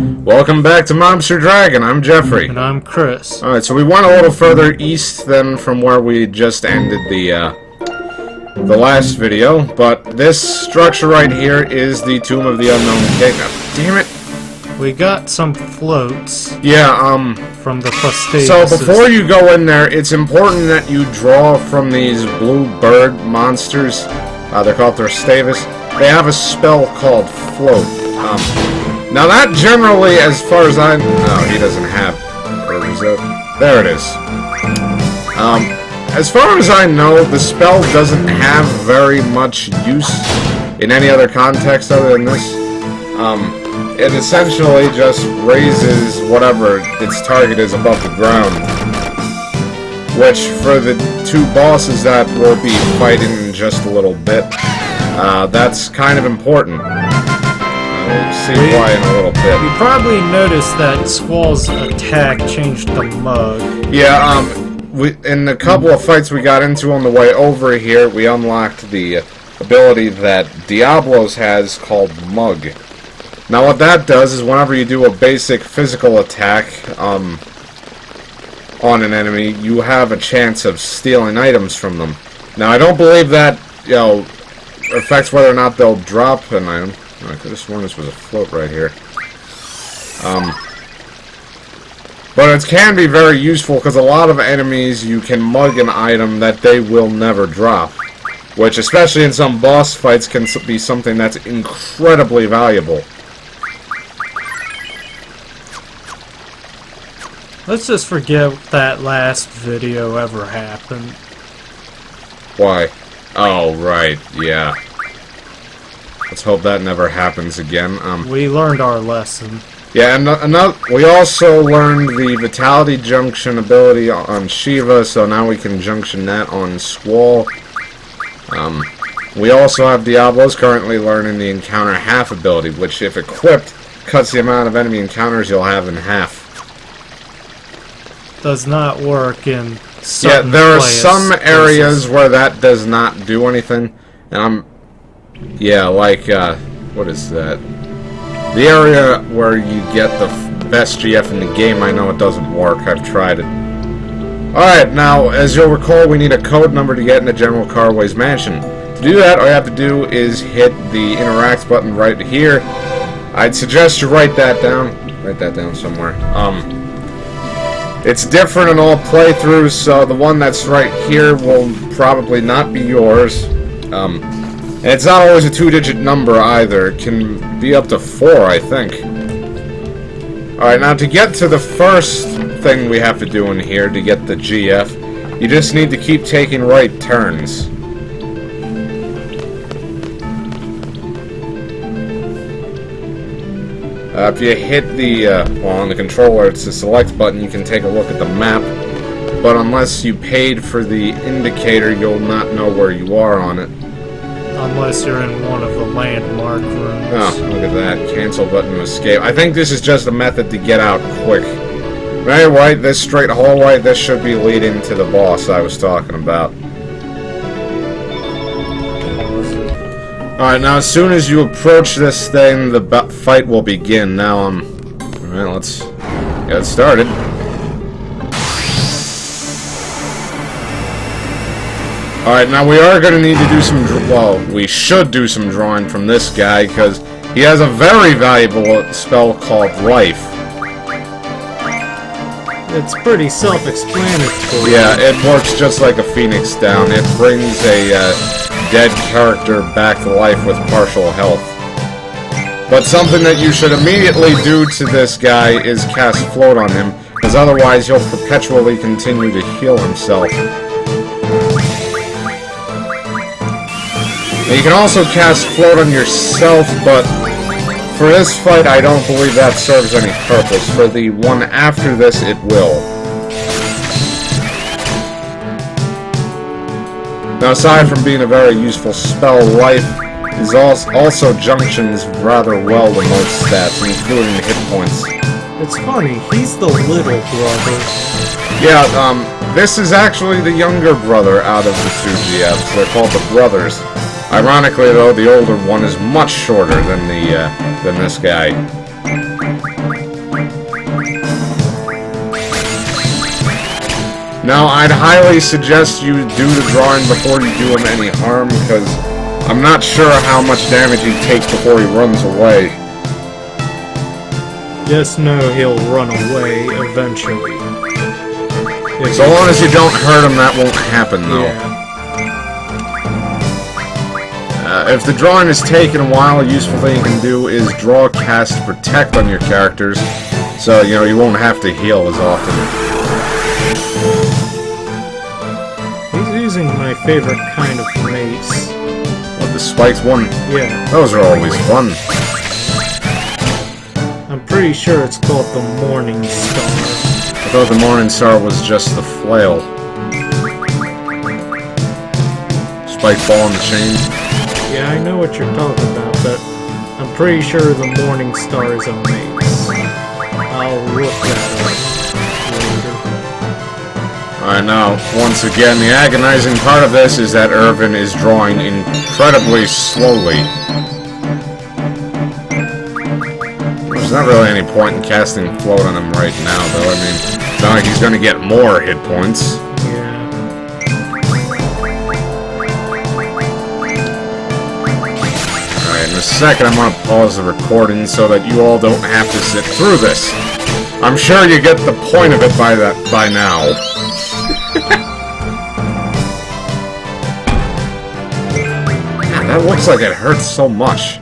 Welcome back to Monster Dragon. I'm Jeffrey. And I'm Chris. Alright, so we went a little further east than from where we just ended the last video, but this structure right here is the Tomb of the Unknown King. Damn it. We got some floats. Yeah, from the Fastidious. So before you go in there, it's important that you draw from these blue bird monsters. They're called Thrastavis. They have a spell called Float. Now that generally, as far as I know, he doesn't have. Or is it? There it is. As far as I know, the spell doesn't have very much use in any other context other than this. It essentially just raises whatever its target is above the ground. Which, for the two bosses that we'll be fighting in just a little bit, that's kind of important. We'll see why in a little bit. You probably noticed that Squall's attack changed the mug. Yeah, in a couple of fights we got into on the way over here, we unlocked the ability that Diablos has called Mug. Now what that does is whenever you do a basic physical attack on an enemy, you have a chance of stealing items from them. Now I don't believe that, affects whether or not they'll drop an item. I could have sworn this was a float right here. But it can be very useful because a lot of enemies you can mug an item that they will never drop. Which, especially in some boss fights, can be something that's incredibly valuable. Let's just forget that last video ever happened. Why? Oh, right, yeah. Let's hope that never happens again. We learned our lesson. Yeah, and we also learned the Vitality Junction ability on Shiva, so now we can junction that on Squall. We also have Diablos currently learning the Encounter Half ability, which, if equipped, cuts the amount of enemy encounters you'll have in half. Does not work in certain there are some areas where that does not do anything, and like, what is that? The area where you get the best GF in the game, I know it doesn't work, I've tried it. Alright, now, as you'll recall, we need a code number to get into General Carway's mansion. To do that, all you have to do is hit the interact button right here. I'd suggest you write that down. Write that down somewhere. It's different in all playthroughs, so the one that's right here will probably not be yours. And it's not always a 2-digit number either. It can be up to 4, I think. Alright, now to get to the first thing we have to do in here to get the GF, you just need to keep taking right turns. If you hit the, on the controller, it's the select button, you can take a look at the map. But unless you paid for the indicator, you'll not know where you are on it. Unless you're in one of the landmark rooms. Oh, look at that. Cancel button to escape. I think this is just a method to get out quick. Anyway, this straight hallway, this should be leading to the boss I was talking about. Alright, now as soon as you approach this thing, the fight will begin. Now, alright, let's get started. Alright, now we are going to need to do some, we should do some drawing from this guy, because he has a very valuable spell called Life. It's pretty self-explanatory. Yeah, it works just like a Phoenix Down. It brings a dead character back to life with partial health. But something that you should immediately do to this guy is cast Float on him, because otherwise he'll perpetually continue to heal himself. Now, you can also cast Float on yourself, but for this fight I don't believe that serves any purpose. For the one after this, it will. Now, aside from being a very useful spell, Life is also junctions rather well with most stats, including hit points. It's funny, he's the little brother. Yeah, this is actually the younger brother out of the two GFs. They're called the Brothers. Ironically, though, the older one is much shorter than this guy. Now, I'd highly suggest you do the drawing before you do him any harm, because I'm not sure how much damage he takes before he runs away. Just know he'll run away eventually. So long as you don't hurt him, that won't happen, though. Yeah. If the drawing is taken a while, a useful thing you can do is draw, cast, protect on your characters, so, you know, you won't have to heal as often. He's using my favorite kind of mace. What, the spiked one? Yeah. Those are always fun. I'm pretty sure it's called the Morning Star. I thought the Morning Star was just the flail. Spiked ball and the chain. Yeah, I know what you're talking about, but I'm pretty sure the Morning Star is a mace. I'll look that up later. I know. Once again, the agonizing part of this is that Irvin is drawing incredibly slowly. There's not really any point in casting Float on him right now, though. I mean, it's not like he's going to get more hit points. In a second, I'm gonna pause the recording so that you all don't have to sit through this. I'm sure you get the point of it by now. Man, that looks like it hurts so much.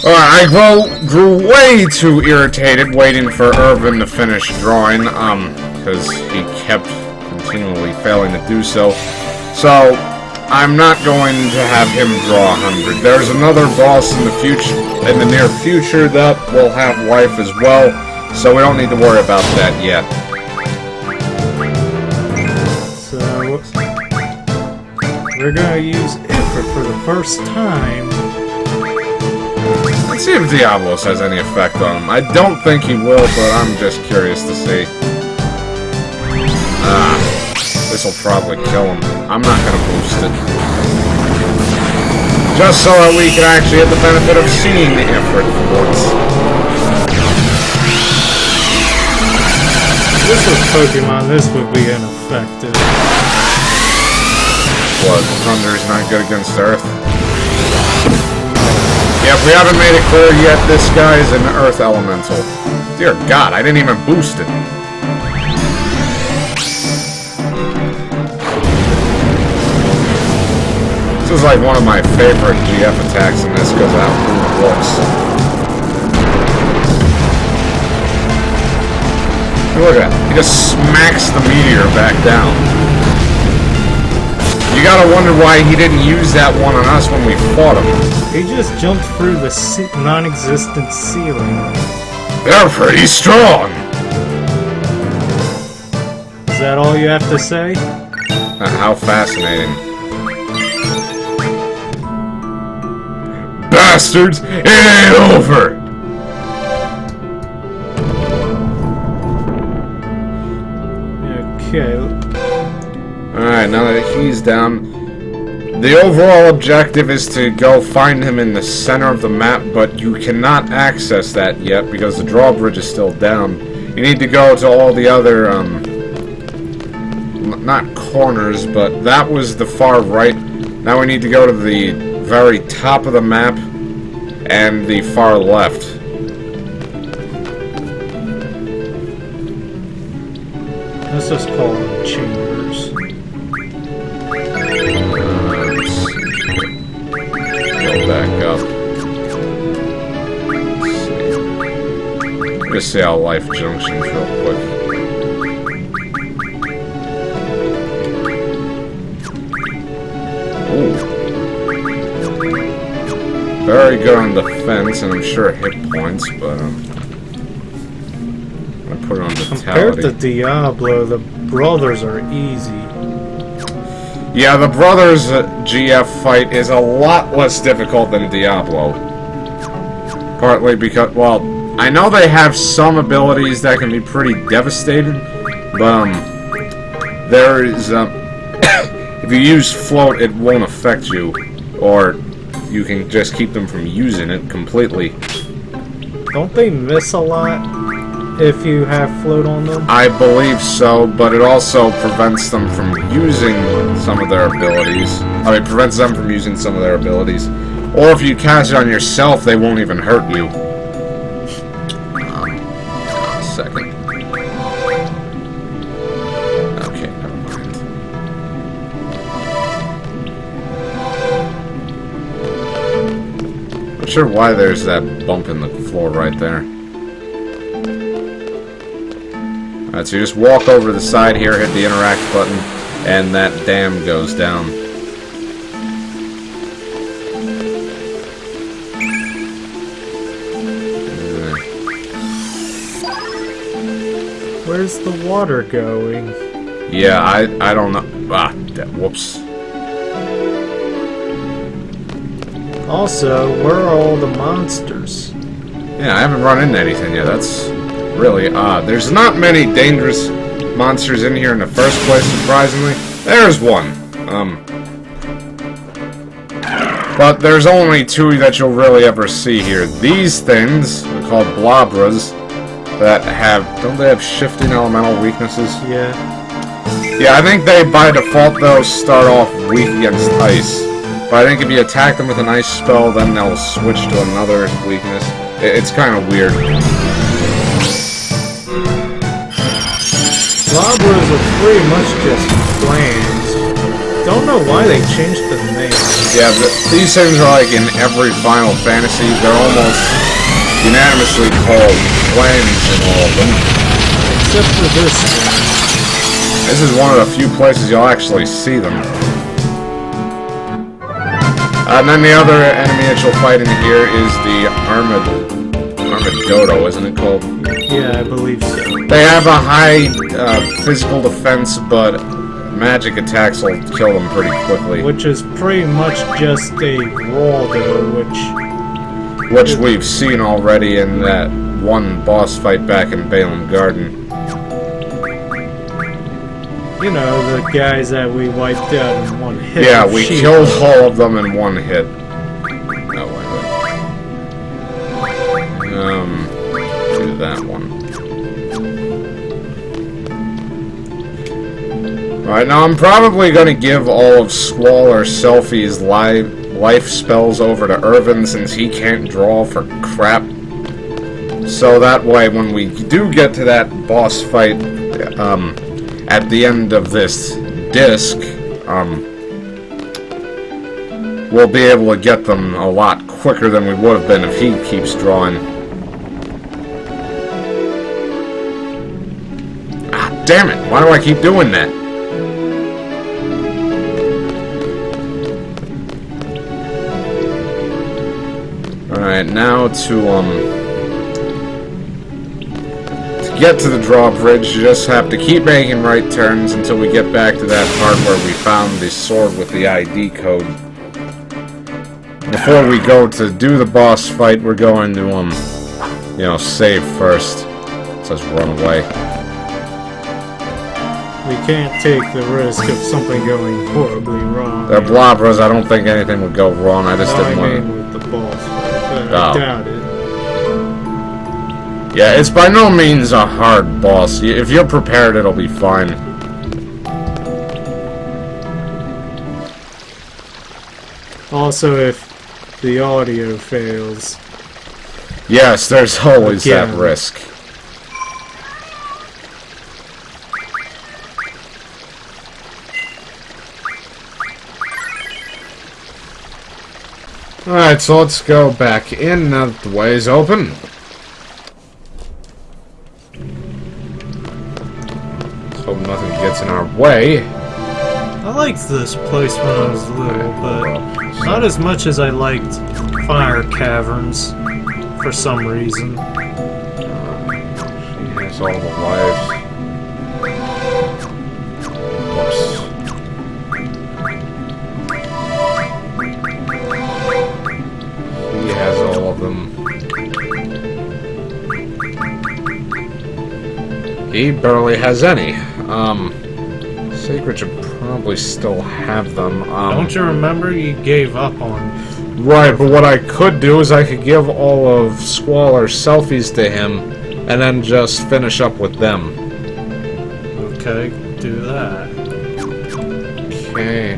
Alright, I grew way too irritated waiting for Irvin to finish drawing, because he kept continually failing to do so. So, I'm not going to have him draw 100. There's another boss in the near future that will have life as well, so we don't need to worry about that yet. So, we're gonna use Ifrit for the first time. Let's see if Diablos has any effect on him. I don't think he will, but I'm just curious to see. This'll probably kill him. I'm not gonna boost it. Just so that we can actually get the benefit of seeing the Ifrit once. This was Pokemon, this would be ineffective. What, Thunder's not good against Earth? Yeah, if we haven't made it clear yet, this guy is an Earth Elemental. Dear God, I didn't even boost it. This is like one of my favorite GF attacks in this because of how cool it looks. Look at that. He just smacks the meteor back down. You gotta wonder why he didn't use that one on us when we fought him. He just jumped through the non-existent ceiling. They're pretty strong! Is that all you have to say? How fascinating. Bastards! It ain't over! Okay. Alright, now that he's down, the overall objective is to go find him in the center of the map, but you cannot access that yet because the drawbridge is still down. You need to go to all the other, not corners, but that was the far right. Now we need to go to the very top of the map and the far left. Let's just call them chambers. Go back up. Let's see how life junctions real quick. Ooh. Very good on defense, and I'm sure hit points, but I'm gonna put it on Compared vitality. to Diablo, the brothers are easy. Yeah, the brothers' GF fight is a lot less difficult than Diablo. Partly because, well, I know they have some abilities that can be pretty devastating, but there is if you use float, it won't affect you, or you can just keep them from using it completely. Don't they miss a lot if you have float on them? I believe so, but it also prevents them from using some of their abilities. I mean, prevents them from using some of their abilities. Or if you cast it on yourself, they won't even hurt you. A second. Okay, never mind. Not sure why there's that bump in the floor right there. Alright, so you just walk over to the side here, hit the interact button, and that dam goes down. Where's the water going? Yeah, I don't know. Whoops. Also, where are all the monsters? Yeah, I haven't run into anything yet. That's really odd. There's not many dangerous monsters in here in the first place, surprisingly. There's one. But there's only two that you'll really ever see here. These things are called blobras that have... Don't they have shifting elemental weaknesses? Yeah. Yeah, I think they, by default, though, start off weak against ice. But I think if you attack them with an ice spell, then they'll switch to another weakness. It's kind of weird. Blobras are pretty much just clans. Don't know why they changed the name. Yeah, these things are like in every Final Fantasy. They're almost unanimously called clans in all of them. Except for this one. This is one of the few places you'll actually see them. And then the other enemy that you'll fight in here is the Armadodo, isn't it called? Yeah, I believe so. They have a high physical defense, but magic attacks will kill them pretty quickly. Which is pretty much just a Waldo, which we've seen already in that one boss fight back in Balaam Garden. You know, the guys that we wiped out in one hit. Yeah, we killed all of them in one hit. Oh, wait. Do that one. Alright, now I'm probably going to give all of Squall or Selfie's life spells over to Irvin since he can't draw for crap. So that way, when we do get to that boss fight, at the end of this disc, we'll be able to get them a lot quicker than we would have been if he keeps drawing. Ah, damn it! Why do I keep doing that? Alright, now to get to the drawbridge, you just have to keep making right turns until we get back to that part where we found the sword with the ID code. Before we go to do the boss fight, we're going to, save first. It says run away. We can't take the risk of something going horribly wrong. They're blobras, I don't think anything would go wrong, I just didn't want to... with the boss fight, but I doubt it. Yeah, it's by no means a hard boss. If you're prepared, it'll be fine. Also, if the audio fails. Yes, there's always that risk. Alright, so let's go back in now that the way's open. Hope nothing gets in our way. I liked this place when I was little, but not as much as I liked Fire Caverns, for some reason. She has all the lives. Whoops. He has all of them. He barely has any. Secret should probably still have them. Don't you remember you gave up on Right, but what I could do is I could give all of Squalor's selfies to him, and then just finish up with them. Okay, do that. Okay,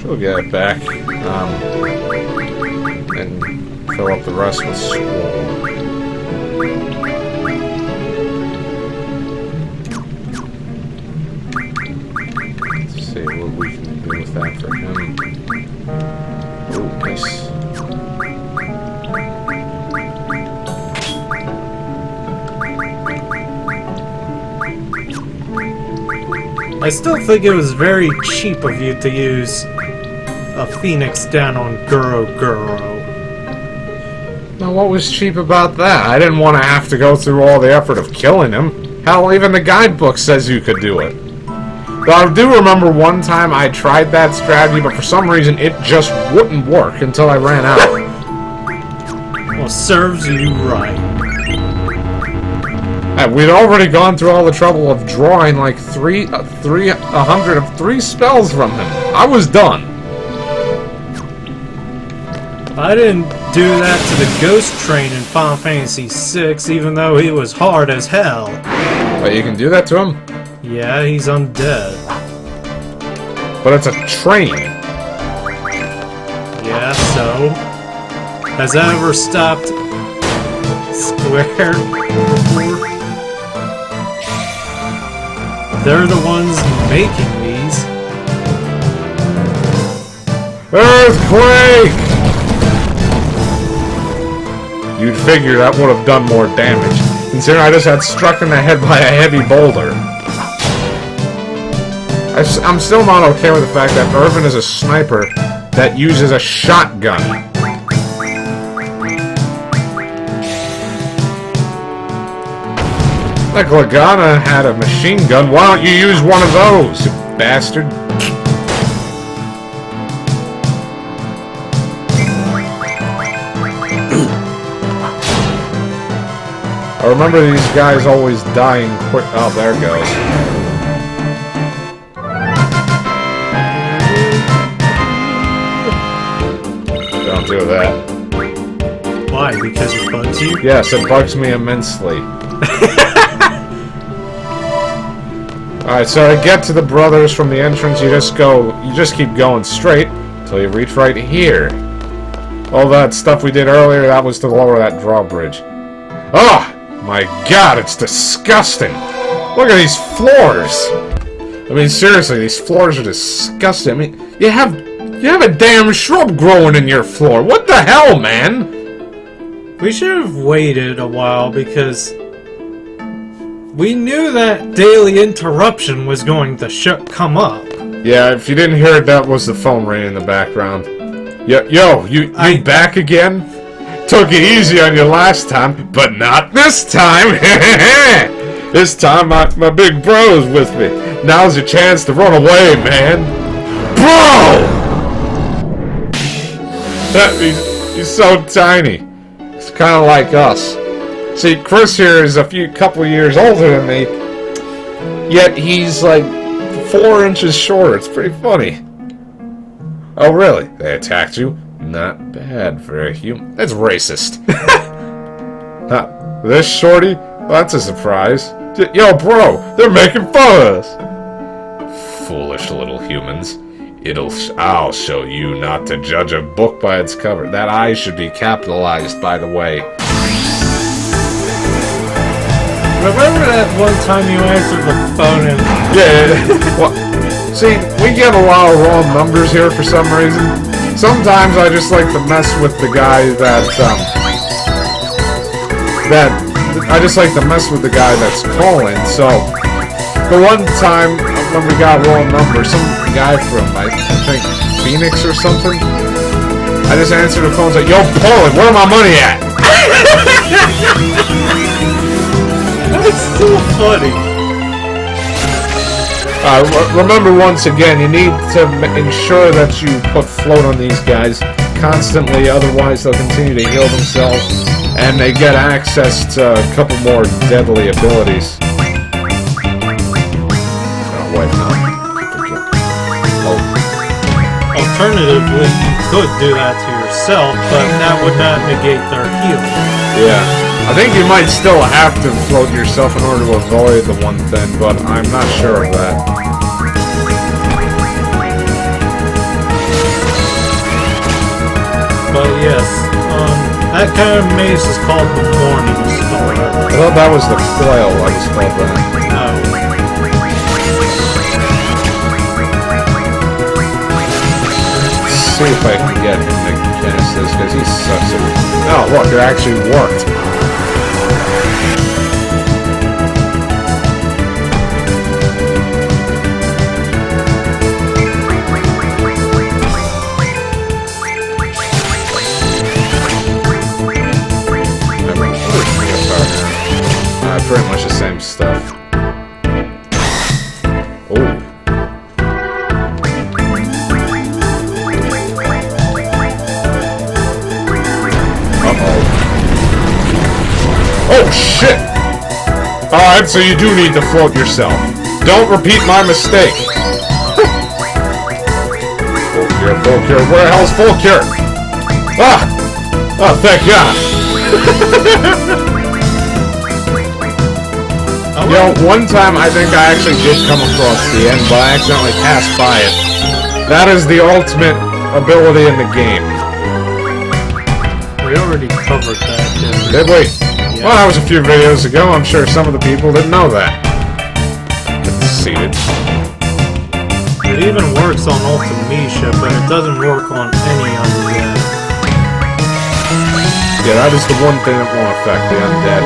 she'll get it back, and fill up the rest with Squall. Let's see what we can do with that for him. Oh, nice. I still think it was very cheap of you to use a phoenix down on Guro Guro. Now, what was cheap about that? I didn't want to have to go through all the effort of killing him. Hell, even the guidebook says you could do it. But I do remember one time I tried that strategy, but for some reason it just wouldn't work until I ran out. Well, serves you right. We'd already gone through all the trouble of drawing like 103 spells from him. I was done. I didn't do that to the ghost train in Final Fantasy VI, even though he was hard as hell. But you can do that to him? Yeah, he's undead. But it's a train. Yeah, so? Has that ever stopped Square before? They're the ones making these. Earthquake! You'd figure that would have done more damage, considering I just had struck in the head by a heavy boulder. I'm still not okay with the fact that Irvin is a sniper that uses a shotgun. Like Lagana had a machine gun, why don't you use one of those, you bastard? I remember these guys always dying quick. Oh, there it goes. Don't do that. Why? Because it bugs you? Yes, it bugs me immensely. Alright, so to get to the brothers from the entrance, you just keep going straight until you reach right here. All that stuff we did earlier, that was to lower that drawbridge. Oh! My god, it's disgusting! Look at these floors! I mean, seriously, these floors are disgusting. I mean, you have a damn shrub growing in your floor. What the hell, man? We should have waited a while because we knew that daily interruption was going to come up. Yeah, if you didn't hear it, that was the phone ringing in the background. Yo, you back again? Took it easy on you last time, but not this time. This time my big bro's with me. Now's your chance to run away, man. Bro! He's so tiny. It's kind of like us. See, Chris here is a couple years older than me, yet he's like 4 inches shorter. It's pretty funny. Oh, really? They attacked you? Not bad for a human. That's racist. This shorty? Well, that's a surprise. Yo, bro, they're making fun of us. Foolish little humans. I'll show you not to judge a book by its cover. That I should be capitalized, by the way. Remember that one time you answered the phone and... Yeah. Well, see, we get a lot of wrong numbers here for some reason. Sometimes I just like to mess with the guy that's calling. So the one time when we got wrong number, some guy from I think Phoenix or something, I just answered the phone and said, "Yo, Poland, where my money at?" That's so funny. Remember once again, you need to ensure that you put float on these guys constantly, otherwise they'll continue to heal themselves, and they get access to a couple more deadly abilities. Oh, wait, no. Oh. Alternatively, you could do that to yourself, but that would not negate their healing. Yeah. I think you might still have to float yourself in order to avoid the one thing, but I'm not sure of that. But yes, that kind of maze is called the Morning Star. I thought that was the coil I was called that. No. Let's see if I can get him to cast this, because he sucks at... Oh, look, it actually worked. Pretty much the same stuff. Oh. Uh-oh. Oh, shit! Alright, so you do need to float yourself. Don't repeat my mistake. Full cure, full cure. Where the hell's full cure? Ah! Oh, thank God. You know, one time I think I actually did come across the end, but I accidentally passed by it. That is the ultimate ability in the game. We already covered that, didn't we? Did we? Yeah. Well, that was a few videos ago. I'm sure some of the people didn't know that. Conceited. It even works on Ultimecia, but it doesn't work on any undead. Yeah, that is the one thing that won't affect the undead.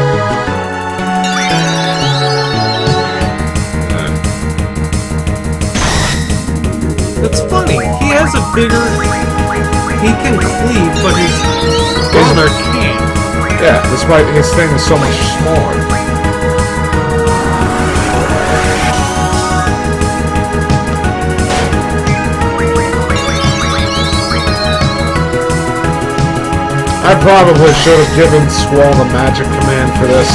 It's funny, he has a bigger... He can cleave, but his brother can't. Yeah, despite his thing is so much smaller. I probably should have given Squall the magic command for this.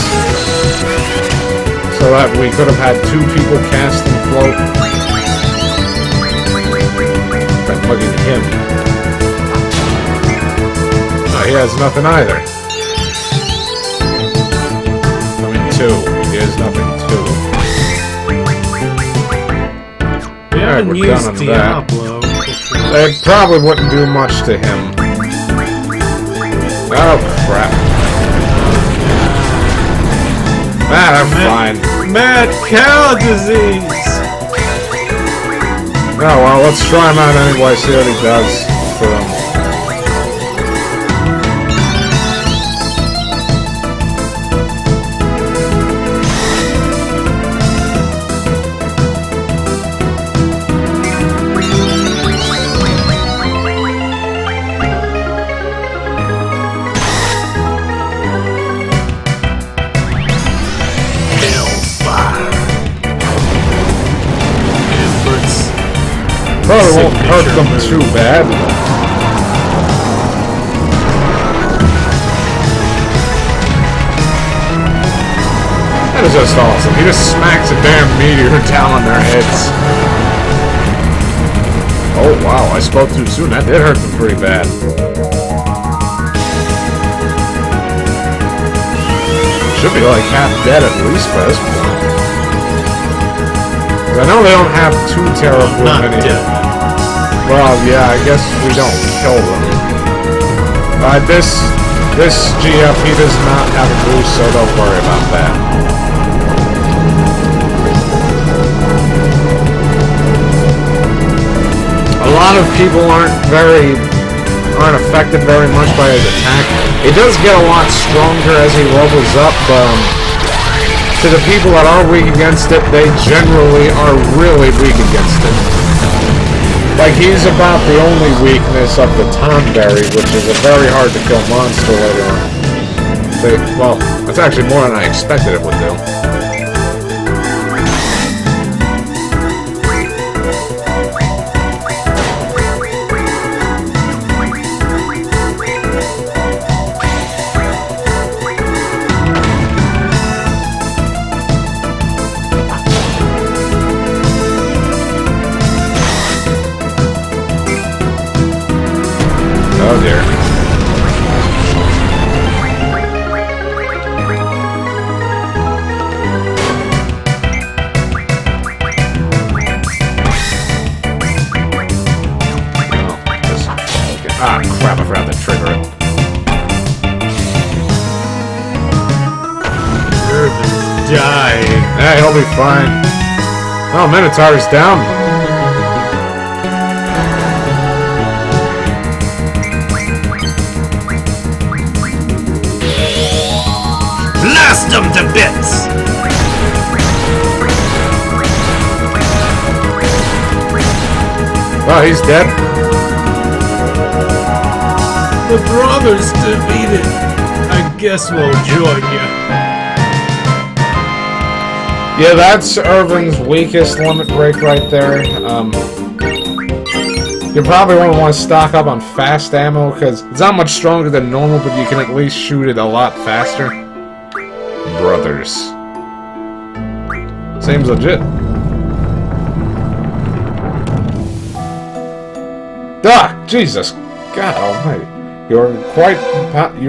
So that we could have had two people cast and float. Bugging him. Oh, he has nothing either. I mean, two. He has nothing, too. We haven't we're used done on Diablo that. It probably wouldn't do much to him. Oh, crap. I'm fine. Mad cow disease! Oh, well, let's try him out anyway, see what he does for them. Probably won't hurt them too bad. That is just awesome. He just smacks a damn meteor down on their heads. Oh wow, I spoke too soon. That did hurt them pretty bad. Should be like half dead at least by this point. I know they don't have too terrible many. Well, yeah, I guess we don't kill them. This GF, he does not have a boost, so don't worry about that. A lot of people aren't affected very much by his attack. It does get a lot stronger as he levels up, to the people that are weak against it, they generally are really weak against it. Like, he's about the only weakness of the Tonberry, which is a very hard to kill monster later on. Well, that's actually more than I expected it would do. Oh dear. Ah, crap, I forgot to trigger it. Irvin's dying. Yeah, he'll be fine. Oh, Minotaur's down. Blast him to bits! Oh, he's dead. The brothers defeated. I guess we'll join you. Yeah, that's Irvin's weakest limit break right there. You probably won't want to stock up on fast ammo, because it's not much stronger than normal, but you can at least shoot it a lot faster. Brothers. Seems legit. Ah, Jesus. God almighty. You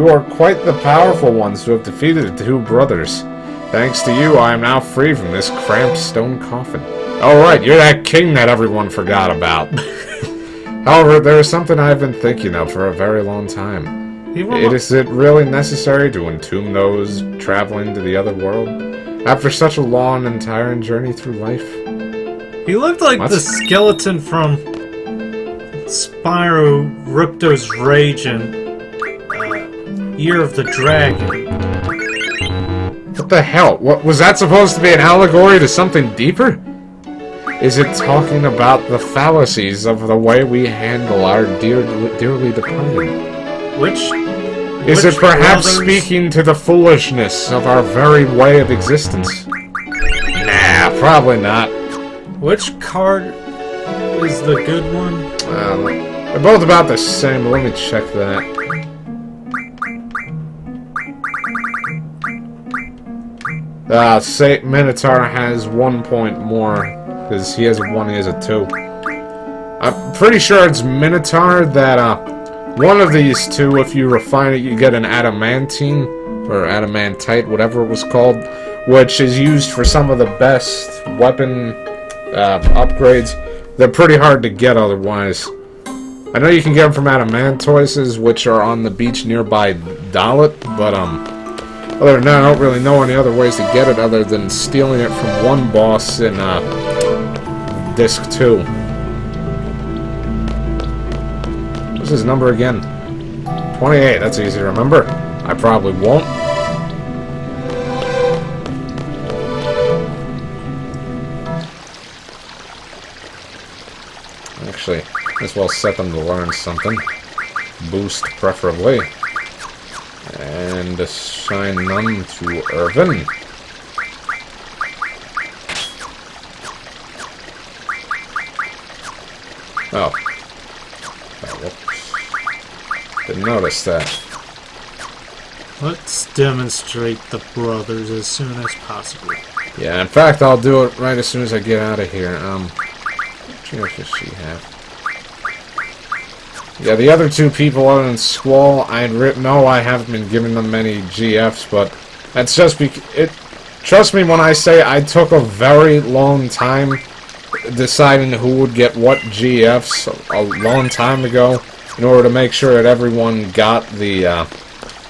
are quite the powerful ones who have defeated the two brothers. Thanks to you, I am now free from this cramped stone coffin. Oh right, you're that king that everyone forgot about. However, there is something I've been thinking of for a very long time. Is it really necessary to entomb those traveling to the other world? After such a long and tiring journey through life? He looked like the skeleton from Spyro Ripto's Rage and Year of the Dragon. What the hell? What was that supposed to be, an allegory to something deeper? Is it talking about the fallacies of the way we handle our dearly departed? Is it perhaps speaking to the foolishness of our very way of existence? Nah, probably not. Which card is the good one? They're both about the same, but let me check that. Say Minotaur has 1 point more, because he has a 1, he has a 2. I'm pretty sure it's Minotaur that, one of these two, if you refine it, you get an adamantine, or adamantite, whatever it was called, which is used for some of the best weapon upgrades. They're pretty hard to get otherwise. I know you can get them from adamantoises, which are on the beach nearby Dalit, but, other than that, I don't really know any other ways to get it other than stealing it from one boss in, Disc 2. What's his number again? 28, that's easy to remember. I probably won't. Actually, might as well set them to learn something. Boost, preferably. And assign them to Irvin. Oh. Whoops. Didn't notice that. Let's demonstrate the brothers as soon as possible. Yeah, in fact, I'll do it right as soon as I get out of here. What chance does she have? Yeah, the other two people other than Squall, I haven't been giving them many GFs, but that's just trust me when I say I took a very long time deciding who would get what GFs a long time ago in order to make sure that everyone got the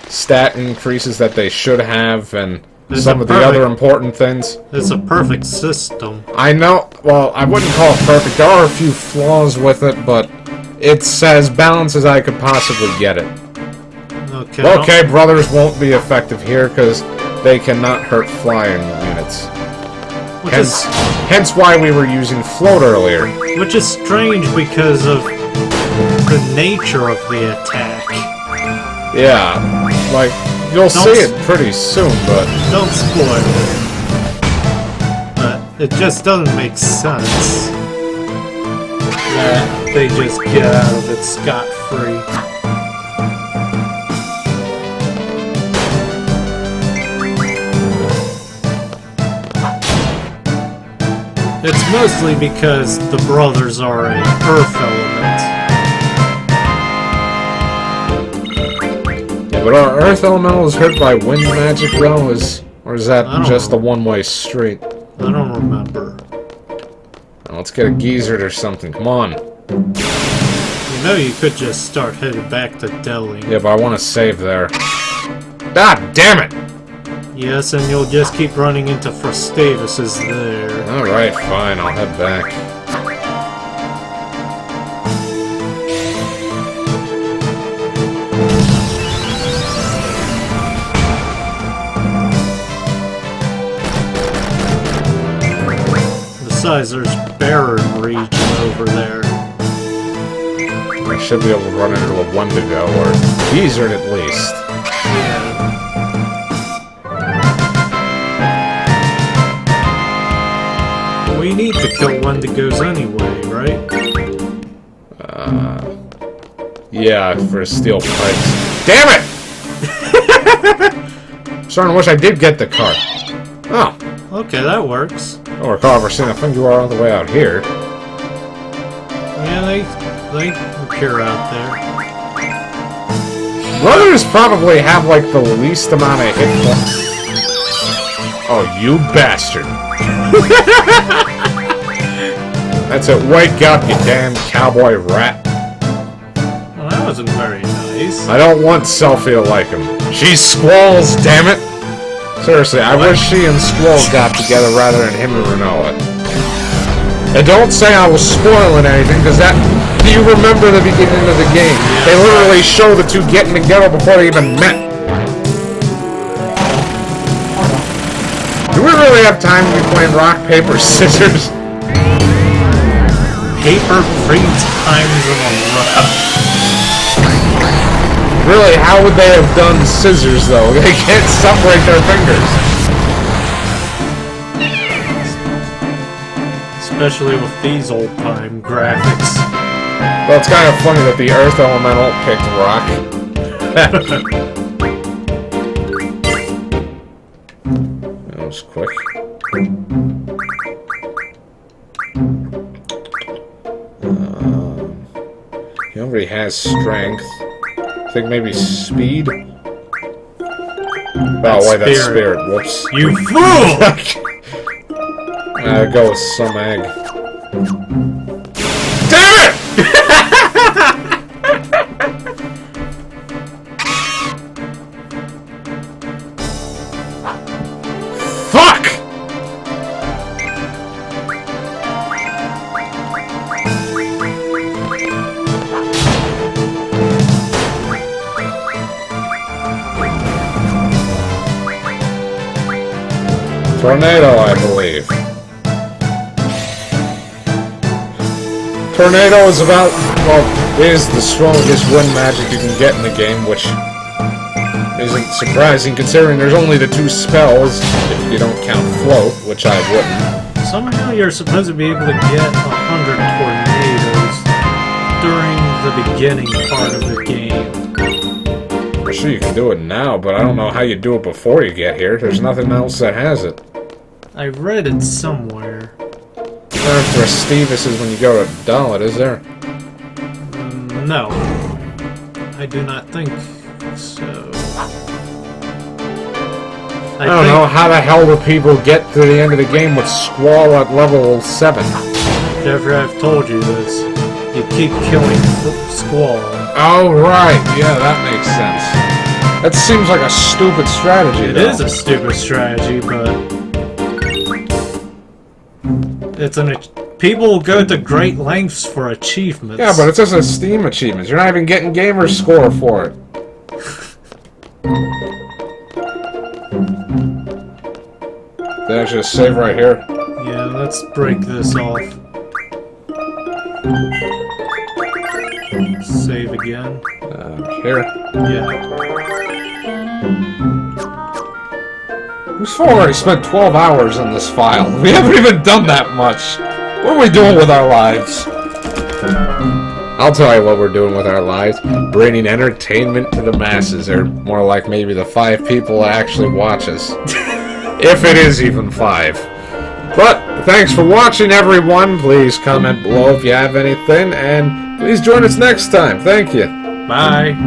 stat increases that they should have and some of the other important things. It's a perfect system. I know, well, I wouldn't call it perfect. There are a few flaws with it, but it's as balanced as I could possibly get it. Okay, brothers won't be effective here because they cannot hurt flying units. Hence why we were using float earlier. Which is strange because of the nature of the attack. Yeah, like, you'll see it pretty soon, but... Don't spoil it. But it just doesn't make sense that they just get out of it scot-free. It's mostly because the brothers are an earth element. But are Earth Elementals hurt by wind magic, though? Or is that just a one-way street? I don't remember. Well, let's get a geezer or something. Come on. You know you could just start heading back to Delhi. Yeah, but I want to save there. God damn it! Yes, and you'll just keep running into Frustavuses there. Alright, fine. I'll head back. Besides, there's barren region over there. I should be able to run into a Wendigo, or Geezer at least. Yeah. We need to kill Wendigos anyway, right? Yeah, for steel pipes. Damn it! I'm starting to wish I did get the car. Oh. Okay, that works. I don't recall ever seeing a thing you are all the way out here. Yeah, they appear out there. Brothers probably have, like, the least amount of hit points. Oh, you bastard. That's it. Wake up, you damn cowboy rat. Well, that wasn't very nice. I don't want Selphie to like him. She squalls, damn it! Seriously, I wish she and Squall got together rather than him and Renoa. And don't say I was spoiling anything, because that... Do you remember the beginning of the game? They literally show the two getting together before they even met. Do we really have time to be playing rock, paper, scissors? Paper 3 times in a row. Really, how would they have done scissors, though? They can't separate their fingers. Especially with these old-time graphics. Well, it's kind of funny that the Earth Elemental picked rock. That was quick. He already has strength. I think maybe speed? Oh, wait, that's spirit. Whoops. You fool! I'll go with some egg. Damn it! Fuck! Tornado, I believe. Tornado is about, well, is the strongest wind magic you can get in the game, which isn't surprising considering there's only the 2 spells, if you don't count float, which I wouldn't. Somehow you're supposed to be able to get 100 tornadoes during the beginning part of the game. I'm sure you can do it now, but I don't know how you do it before you get here. There's nothing else that has it. I read it somewhere. After Stevis is when you go to Dalit, is there? No. I do not think so. I don't know, how the hell do people get to the end of the game with Squall at level 7? Jeffrey, I've told you this. You keep killing Squall. Oh, right. Yeah, that makes sense. That seems like a stupid strategy, It is a stupid strategy, but... It's people will go to great lengths for achievements. Yeah, but it's just a Steam achievement. You're not even getting gamer score for it. Did I just save right here? Yeah, let's break this off. Save again. Here. Yeah. We've already spent 12 hours on this file. We haven't even done that much. What are we doing with our lives? I'll tell you what we're doing with our lives. Bringing entertainment to the masses, or more like maybe the 5 people that actually watch us. If it is even 5. But, thanks for watching, everyone. Please comment below if you have anything, and please join us next time. Thank you. Bye.